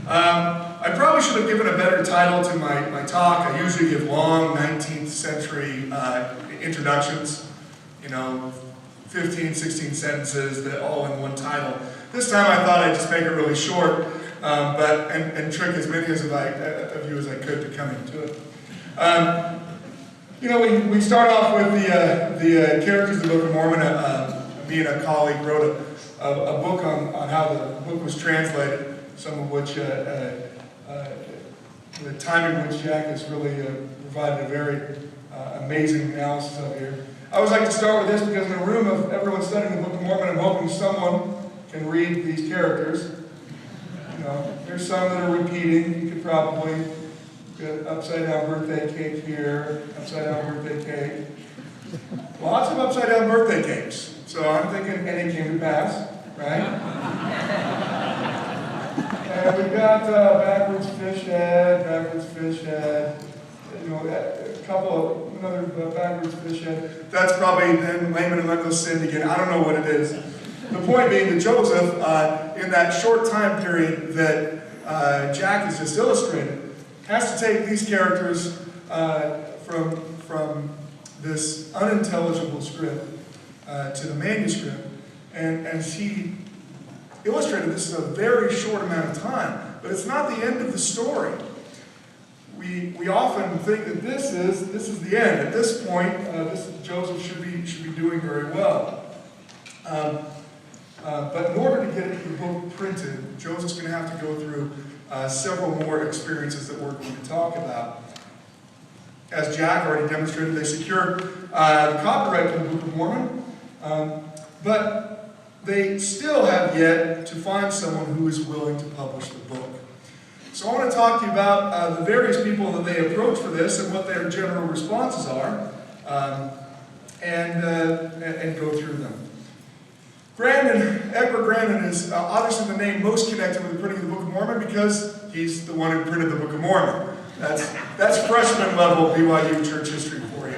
I probably should have given a better title to my talk. I usually give long 19th century introductions, 15, 16 sentences, that all in one title. This time I thought I'd just make it really short, and trick as many of you as I could to come into it. We start off with the characters of the Book of Mormon. Me and a colleague wrote a book on how the book was translated, some of which, the timing which Jack has really provided a very amazing analysis of here. I always like to start with this because in a room of everyone studying the Book of Mormon, I'm hoping someone can read these characters. There's some that are repeating. You could probably get upside down birthday cake here, upside down birthday cake. Lots of upside down birthday cakes. So I'm thinking, and it came to pass, right? And we've got backwards fish head, a couple of another backwards fish head. That's probably then Laman and Lemuel sinned again. I don't know what it is. The point being that Joseph, in that short time period that Jack has just illustrated, has to take these characters from this unintelligible script to the manuscript. And as he illustrated, this is a very short amount of time, but it's not the end of the story. We often think that this is the end. At this point, Joseph should be doing very well. But in order to get the book printed, Joseph's going to have to go through several more experiences that we're going to talk about. As Jack already demonstrated, they secured the copyright to the Book of Mormon, but they still have yet to find someone who is willing to publish the book. So I want to talk to you about the various people that they approach for this and what their general responses are, and go through them. Grandin, Edward Grandin, is obviously the name most connected with the printing of the Book of Mormon because he's the one who printed the Book of Mormon. That's freshman level BYU church history for you.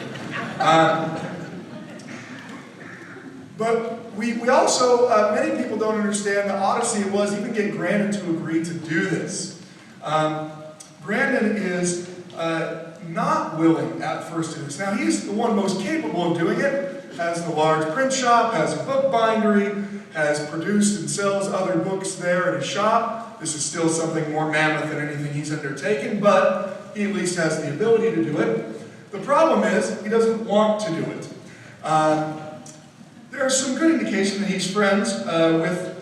But we also, many people don't understand the odyssey it was even get Grandin to agree to do this. Grandin is not willing at first to do this. Now he's the one most capable of doing it, has the large print shop, has a book bindery, has produced and sells other books there at his shop. This is still something more mammoth than anything he's undertaken, but he at least has the ability to do it. The problem is, he doesn't want to do it. There's some good indication that he's friends with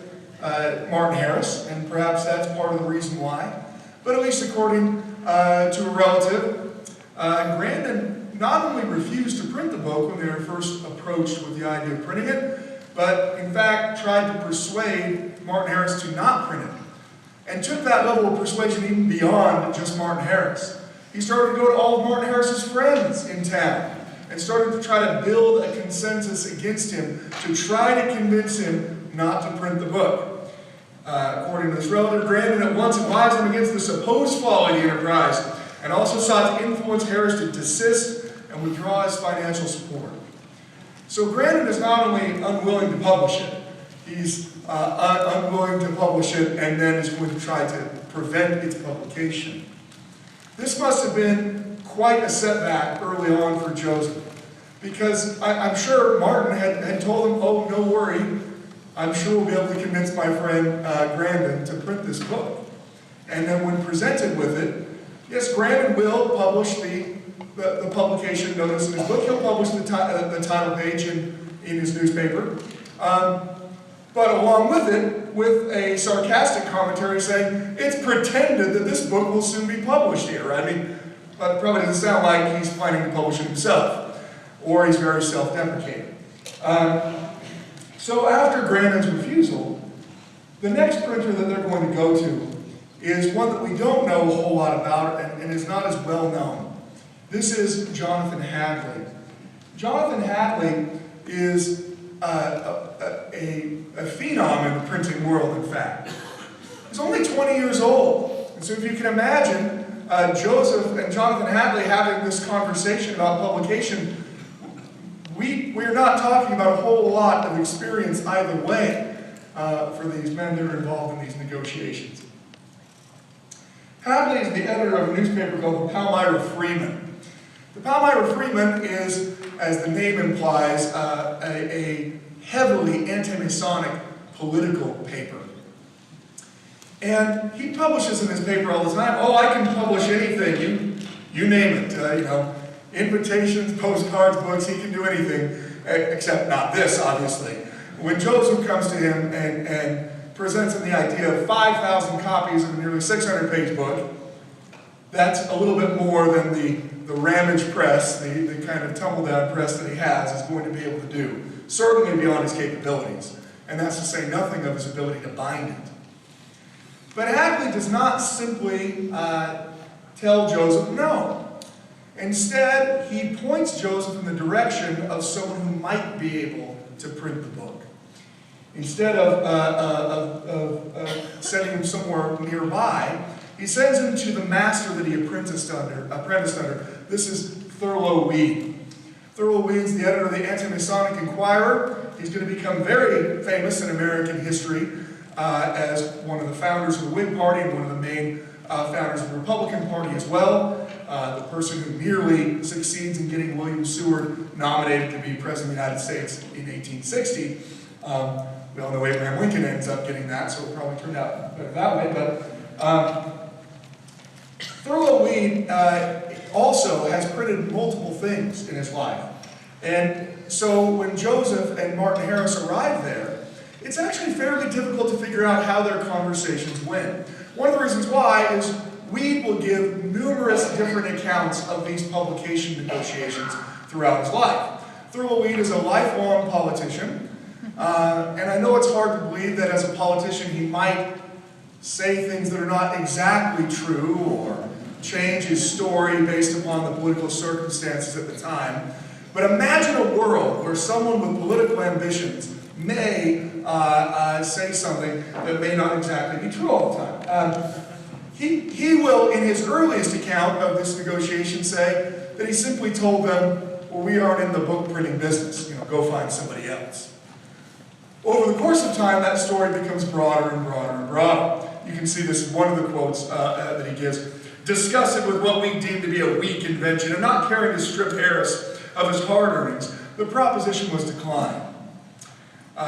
Martin Harris, and perhaps that's part of the reason why. But at least according to a relative, Grandin not only refused to print the book when they were first approached with the idea of printing it, but in fact tried to persuade Martin Harris to not print it. And took that level of persuasion even beyond just Martin Harris. He started to go to all of Martin Harris's friends in town and started to try to build a consensus against him to try to convince him not to print the book. According to this relative, Grandin at once advised him against the supposed folly of the enterprise and also sought to influence Harris to desist and withdraw his financial support. So Grandin is not only unwilling to publish it, he's unwilling to publish it and then is going to try to prevent its publication. This must have been quite a setback early on for Joseph, because I'm sure Martin had told him, oh, no worry, I'm sure we'll be able to convince my friend Grandin to print this book. And then when presented with it, yes, Grandin will publish the publication notice in his book. He'll publish the title page in his newspaper. But along with it, with a sarcastic commentary saying, it's pretended that this book will soon be published here. I mean, but it probably doesn't sound like he's planning to publish it himself, or he's very self-deprecating. So after Grandin's refusal, the next printer that they're going to go to is one that we don't know a whole lot about and is not as well known. This is Jonathan Hadley. Jonathan Hadley is a phenom in the printing world, in fact. He's only 20 years old. And so if you can imagine Joseph and Jonathan Hadley having this conversation about publication, we're not talking about a whole lot of experience either way for these men that are involved in these negotiations. Hadley is the editor of a newspaper called the Palmyra Freeman. The Palmyra Freeman is, as the name implies, a heavily anti-Masonic political paper. And he publishes in his paper all the time, oh, I can publish anything, you name it, invitations, postcards, books, he can do anything, except not this, obviously. When Joseph comes to him and presents him the idea of 5,000 copies of a nearly 600-page book, that's a little bit more than the ramage press, the kind of tumble-down press that he has, is going to be able to do. Certainly beyond his capabilities. And that's to say nothing of his ability to bind it. But Hadley does not simply tell Joseph no. Instead, he points Joseph in the direction of someone who might be able to print the book. Instead of sending him somewhere nearby, he sends him to the master that he apprenticed under. This is Thurlow Weed. Thurlow Weed's the editor of the Anti-Masonic Inquirer. He's going to become very famous in American history as one of the founders of the Whig Party and one of the main founders of the Republican Party as well. The person who nearly succeeds in getting William Seward nominated to be President of the United States in 1860. We all know Abraham Lincoln ends up getting that, so it probably turned out better that way. But Thurlow Weed also has printed multiple things in his life. And so when Joseph and Martin Harris arrive there, it's actually fairly difficult to figure out how their conversations went. One of the reasons why is Weed will give numerous different accounts of these publication negotiations throughout his life. Thurlow Weed is a lifelong politician, and I know it's hard to believe that as a politician he might say things that are not exactly true or change his story based upon the political circumstances at the time. But imagine a world where someone with political ambitions may say something that may not exactly be true all the time. He will, in his earliest account of this negotiation, say that he simply told them, well, we aren't in the book printing business, go find somebody else. Over the course of time, that story becomes broader and broader and broader. You can see this in one of the quotes that he gives. Discuss it with what we deem to be a weak invention, and not caring to strip Harris of his hard earnings, the proposition was declined.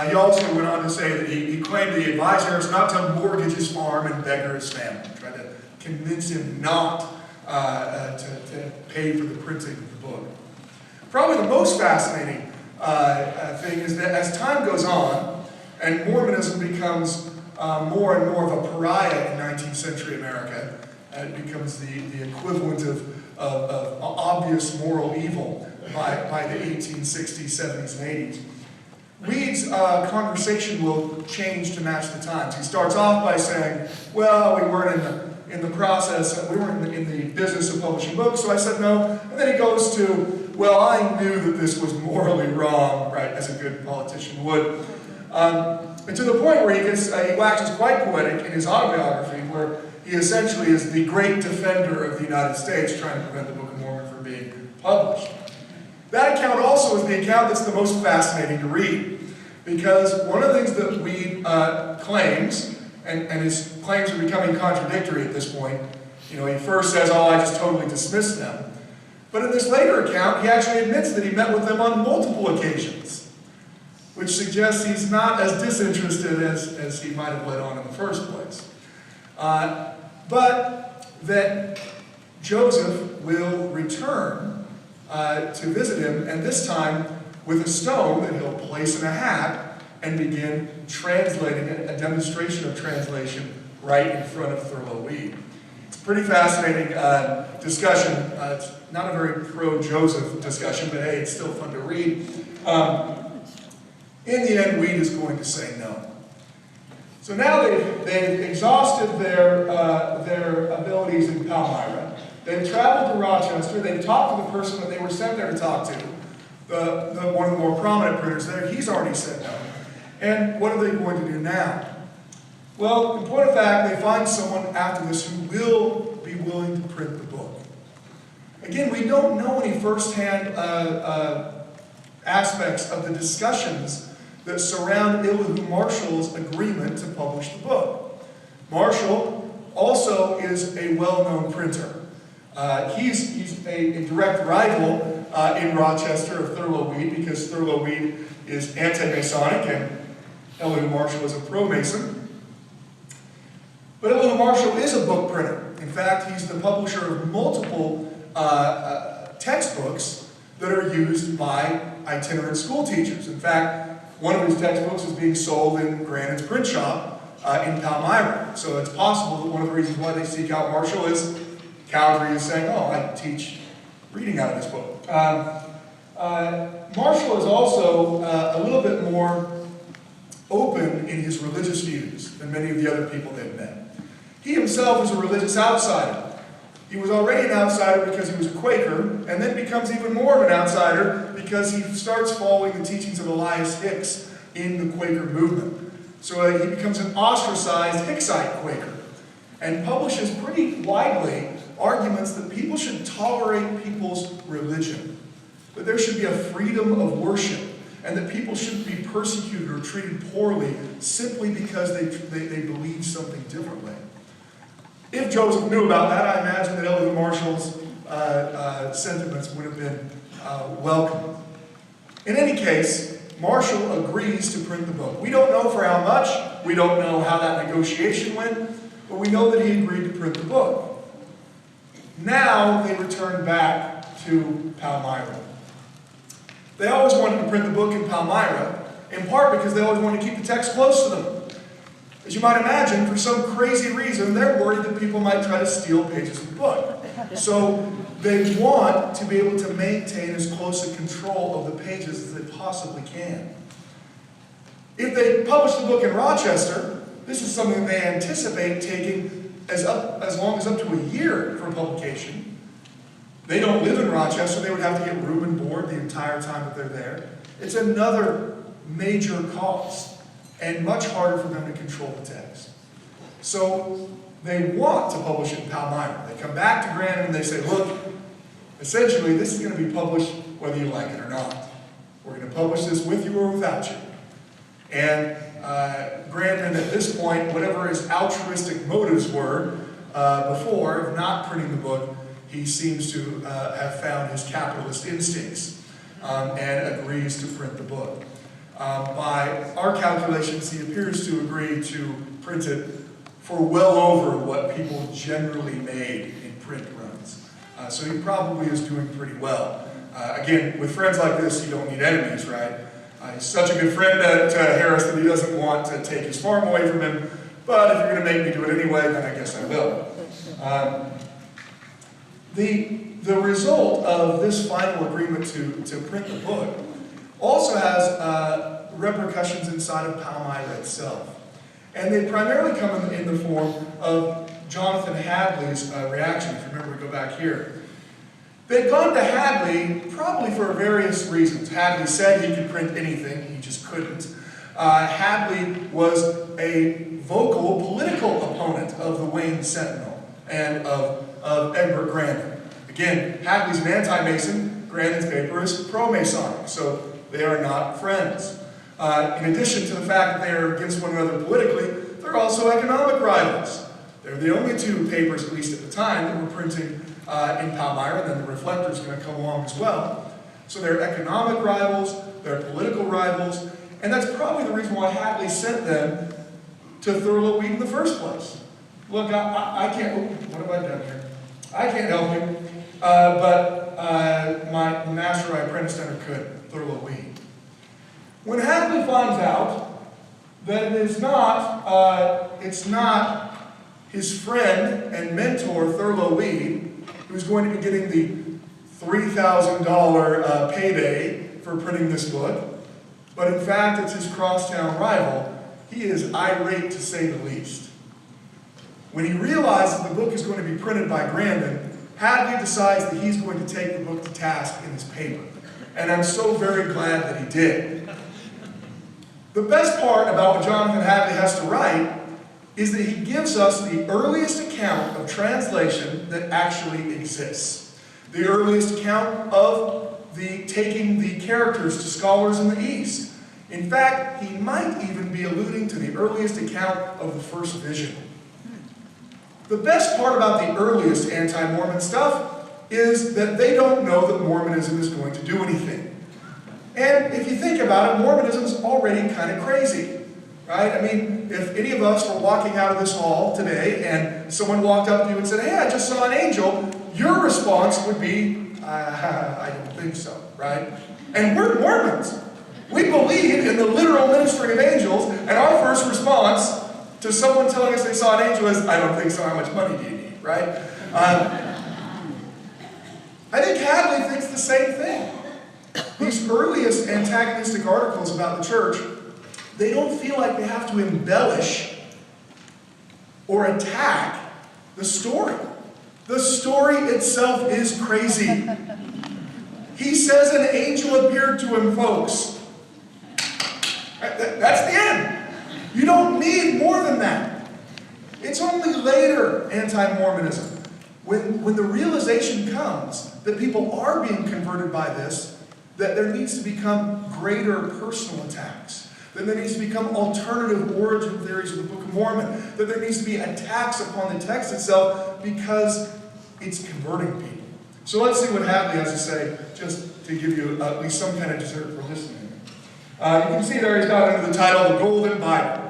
He also went on to say that he claimed that he advised Harris not to mortgage his farm and beggar his family, tried to convince him not to pay for the printing of the book. Probably the most fascinating thing is that as time goes on, and Mormonism becomes more and more of a pariah in 19th century America, it becomes the equivalent of obvious moral evil by the 1860s, 70s, and 80s. Weed's conversation will change to match the times. He starts off by saying, well, we weren't in the process, we weren't in the business of publishing books, so I said no. And then he goes to, well, I knew that this was morally wrong, right, as a good politician would. And to the point where he waxes quite poetic in his autobiography, where he essentially is the great defender of the United States, trying to prevent the Book of Mormon from being published. That account also is the account that's the most fascinating to read, because one of the things that Weed claims, and his claims are becoming contradictory at this point, he first says, oh, I just totally dismissed them. But in this later account, he actually admits that he met with them on multiple occasions, which suggests he's not as disinterested as he might have let on in the first place. But that Joseph will return to visit him, and this time with a stone that he'll place in a hat and begin translating it, a demonstration of translation right in front of Thurlow Weed. It's a pretty fascinating discussion. It's not a very pro-Joseph discussion, but hey, it's still fun to read. In the end, Weed is going to say no. So now they've exhausted their abilities in Palmyra. They've traveled to Rochester. They've talked to the person that they were sent there to talk to, one of the more prominent printers there. He's already said no. And what are they going to do now? Well, in point of fact, they find someone after this who will be willing to print the book. Again, we don't know any firsthand aspects of the discussions that surround Elihu Marshall's agreement to publish the book. Marshall also is a well-known printer. He's a direct rival in Rochester of Thurlow Weed, because Thurlow Weed is anti-Masonic and Elihu Marshall is a pro-Mason. But Elihu Marshall is a book printer. In fact, he's the publisher of multiple textbooks that are used by itinerant school teachers. In fact, one of his textbooks is being sold in Grandin's print shop in Palmyra. So it's possible that one of the reasons why they seek out Marshall is Calgary is saying, oh, I teach reading out of this book. Marshall is also a little bit more open in his religious views than many of the other people they've met. He himself is a religious outsider. He was already an outsider because he was a Quaker, and then becomes even more of an outsider because he starts following the teachings of Elias Hicks in the Quaker movement. So he becomes an ostracized Hicksite Quaker, and publishes pretty widely arguments that people should tolerate people's religion, that there should be a freedom of worship, and that people shouldn't be persecuted or treated poorly simply because they believe something differently. If Joseph knew about that, I imagine that Elihu Marshall's sentiments would have been welcome. In any case, Marshall agrees to print the book. We don't know for how much, we don't know how that negotiation went, but we know that he agreed to print the book. Now they return back to Palmyra. They always wanted to print the book in Palmyra, in part because they always wanted to keep the text close to them. As you might imagine, for some crazy reason, they're worried that people might try to steal pages of the book. So they want to be able to maintain as close a control of the pages as they possibly can. If they publish the book in Rochester, this is something they anticipate taking as long as up to a year for publication. They don't live in Rochester. They would have to get room and board the entire time that they're there. It's another major cost, and much harder for them to control the text. So they want to publish it in Palmyra. They come back to Grandin and they say, look, essentially this is going to be published whether you like it or not. We're going to publish this with you or without you. And Grandin, at this point, whatever his altruistic motives were before of not printing the book, he seems to have found his capitalist instincts and agrees to print the book. By our calculations, he appears to agree to print it for well over what people generally made in print runs. So he probably is doing pretty well. Again, with friends like this, you don't need enemies, right? He's such a good friend to Harris that he doesn't want to take his farm away from him, but if you're going to make me do it anyway, then I guess I will. The result of this final agreement to print the book also has repercussions inside of Palmyra itself. And they primarily come in the form of Jonathan Hadley's reaction, if you remember, we go back here. They'd gone to Hadley probably for various reasons. Hadley said he could print anything, he just couldn't. Hadley was a vocal political opponent of the Wayne Sentinel and of Egbert Grandin. Again, Hadley's an anti-Mason, Grandin's paper is pro-Masonic, so they are not friends. In addition to the fact that they are against one another politically, they're also economic rivals. They're the only two papers, at least at the time, that were printing in Palmyra, and then the Reflector is going to come along as well. So they're economic rivals, they're political rivals, and that's probably the reason why Hadley sent them to Thurlow Weed in the first place. Look, I can't, what have I done here? I can't help you, but the master I apprenticed under could, Thurlow Weed. When Hadley finds out that it's not his friend and mentor, Thurlow Weed, who's going to be getting the $3,000 payday for printing this book, but in fact it's his crosstown rival, he is irate to say the least. When he realizes the book is going to be printed by Grandin, Hadley decides that he's going to take the book to task in his paper. And I'm so very glad that he did. The best part about what Jonathan Hadley has to write is that he gives us the earliest account of translation that actually exists. The earliest account of taking the characters to scholars in the East. In fact, he might even be alluding to the earliest account of the first vision. The best part about the earliest anti-Mormon stuff is that they don't know that Mormonism is going to do anything. And if you think about it, Mormonism is already kind of crazy, right? I mean, if any of us were walking out of this hall today and someone walked up to you and said, hey, I just saw an angel, your response would be, I don't think so, right? And we're Mormons. We believe in the literal ministry of angels, and our first response to someone telling us they saw an angel is, I don't think so, how much money do you need, right? I think Hadley thinks the same thing. These earliest antagonistic articles about the church, they don't feel like they have to embellish or attack the story. The story itself is crazy. He says an angel appeared to him, folks. That's the end. You don't need more than that. It's only later anti-Mormonism, when the realization comes that people are being converted by this, that there needs to become greater personal attacks, that there needs to become alternative origin theories of the Book of Mormon, that there needs to be attacks upon the text itself because it's converting people. So let's see what Hadley has to say, just to give you at least some kind of dessert for listening. You can see there he's got under the title, The Golden Bible.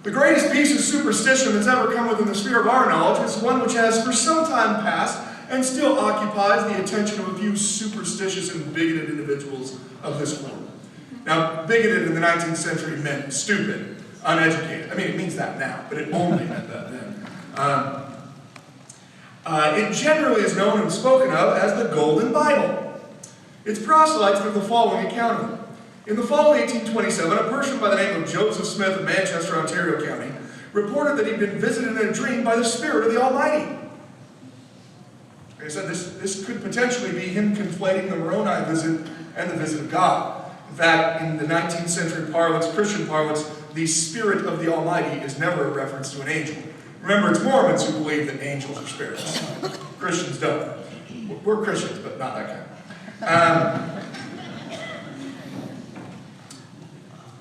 The greatest piece of superstition that's ever come within the sphere of our knowledge is one which has for some time past and still occupies the attention of a few superstitious and bigoted individuals of this world. Now, bigoted in the 19th century meant stupid, uneducated. I mean, it means that now, but it only meant that then. It generally is known and spoken of as the Golden Bible. Its proselytes give the following account of it. In the fall of 1827, a person by the name of Joseph Smith of Manchester, Ontario County, reported that he'd been visited in a dream by the Spirit of the Almighty. Like I said, this could potentially be him conflating the Moroni visit and the visit of God. In fact, in the 19th century parlance, Christian parlance, the Spirit of the Almighty is never a reference to an angel. Remember, it's Mormons who believe that angels are spirits. Christians don't. We're Christians, but not that kind.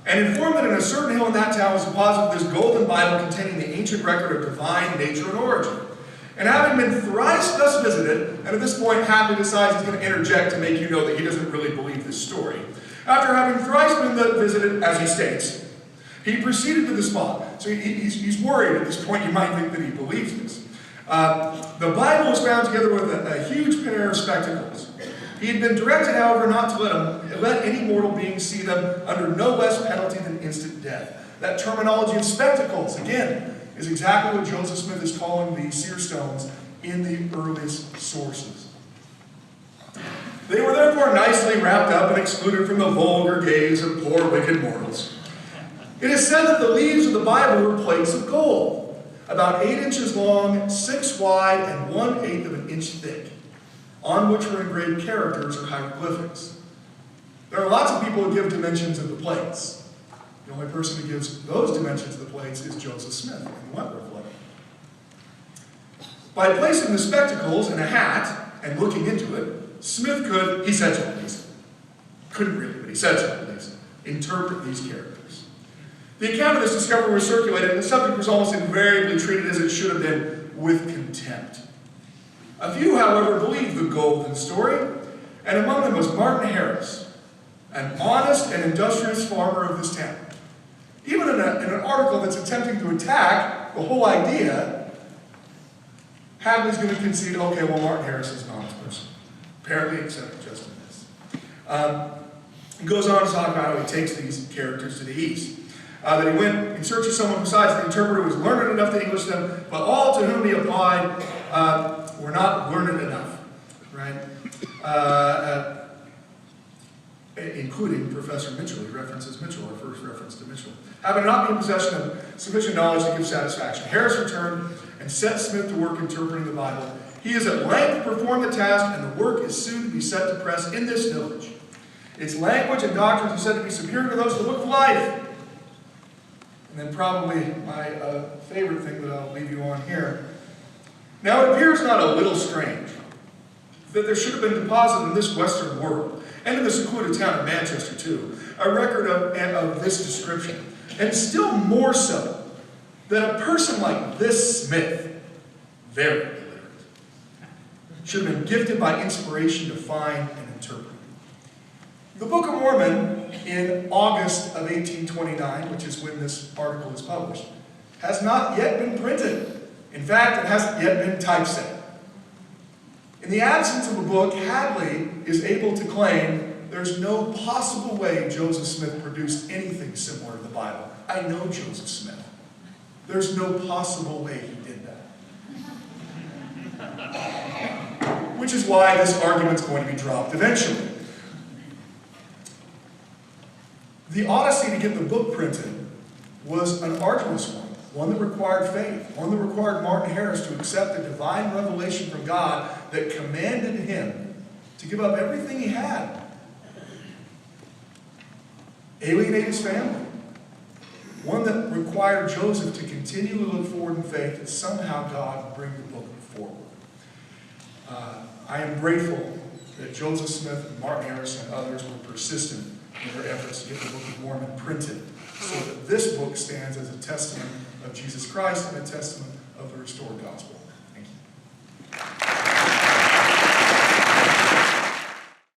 And informed that in a certain hill in that town was deposited this golden Bible containing the ancient record of divine nature and origin. And having been thrice thus visited, and at this point Hadley decides he's going to interject to make you know that he doesn't really believe this story. After having thrice been visited, as he states, he proceeded to the spot. So he's worried at this point, you might think that he believes this. The Bible was found together with a huge pair of spectacles. He had been directed, however, not to let any mortal being see them under no less penalty than instant death. That terminology of spectacles, again, is exactly what Joseph Smith is calling the seer stones in the earliest sources. They were therefore nicely wrapped up and excluded from the vulgar gaze of poor wicked mortals. It is said that the leaves of the Bible were plates of gold, about 8 inches long, 6 wide, and 1/8 of an inch thick, on which were engraved characters or hieroglyphics. There are lots of people who give dimensions of the plates. The only person who gives those dimensions of the plates is Joseph Smith in the Wentworth letter. By placing the spectacles in a hat and looking into it, Smith could, he said so at least, couldn't really, but he said so at least, interpret these characters. The account of this discovery was circulated, and the subject was almost invariably treated as it should have been, with contempt. A few, however, believed the golden story, and among them was Martin Harris, an honest and industrious farmer of this town. Even in an article that's attempting to attack the whole idea, Hadley's going to concede, okay, well, Martin Harris is an honest person. Apparently accepted just in this. He goes on to talk about how he takes these characters to the east. That he went in search of someone besides the interpreter who was learned enough to English them, but all to whom he applied were not learned enough, right? Including Professor Mitchell. He references Mitchell, our first reference to Mitchell. Having not been in possession of sufficient knowledge to give satisfaction, Harris returned and set Smith to work interpreting the Bible. He has at length performed the task, and the work is soon to be set to press in this village. Its language and doctrines are said to be superior to those of the Book of Life. And then probably my favorite thing that I'll leave you on here. Now it appears not a little strange that there should have been deposited in this Western world, and in the secluded town of Manchester too, a record of this description, and still more so that a person like this Smith, very illiterate, should have been gifted by inspiration to find and interpret. The Book of Mormon, in August of 1829, which is when this article is published, has not yet been printed. In fact, it hasn't yet been typeset. In the absence of a book, Hadley is able to claim there's no possible way Joseph Smith produced anything similar to the Bible. I know Joseph Smith. There's no possible way he did that. Which is why this argument's going to be dropped eventually. The odyssey to get the book printed was an arduous one that required faith, one that required Martin Harris to accept the divine revelation from God that commanded him to give up everything he had, alienate his family, one that required Joseph to continually look forward in faith that somehow God would bring the book forward. I am grateful that Joseph Smith and Martin Harris and others were persistent in their efforts to get the Book of Mormon printed, so that this book stands as a testament of Jesus Christ and a testament of the restored gospel.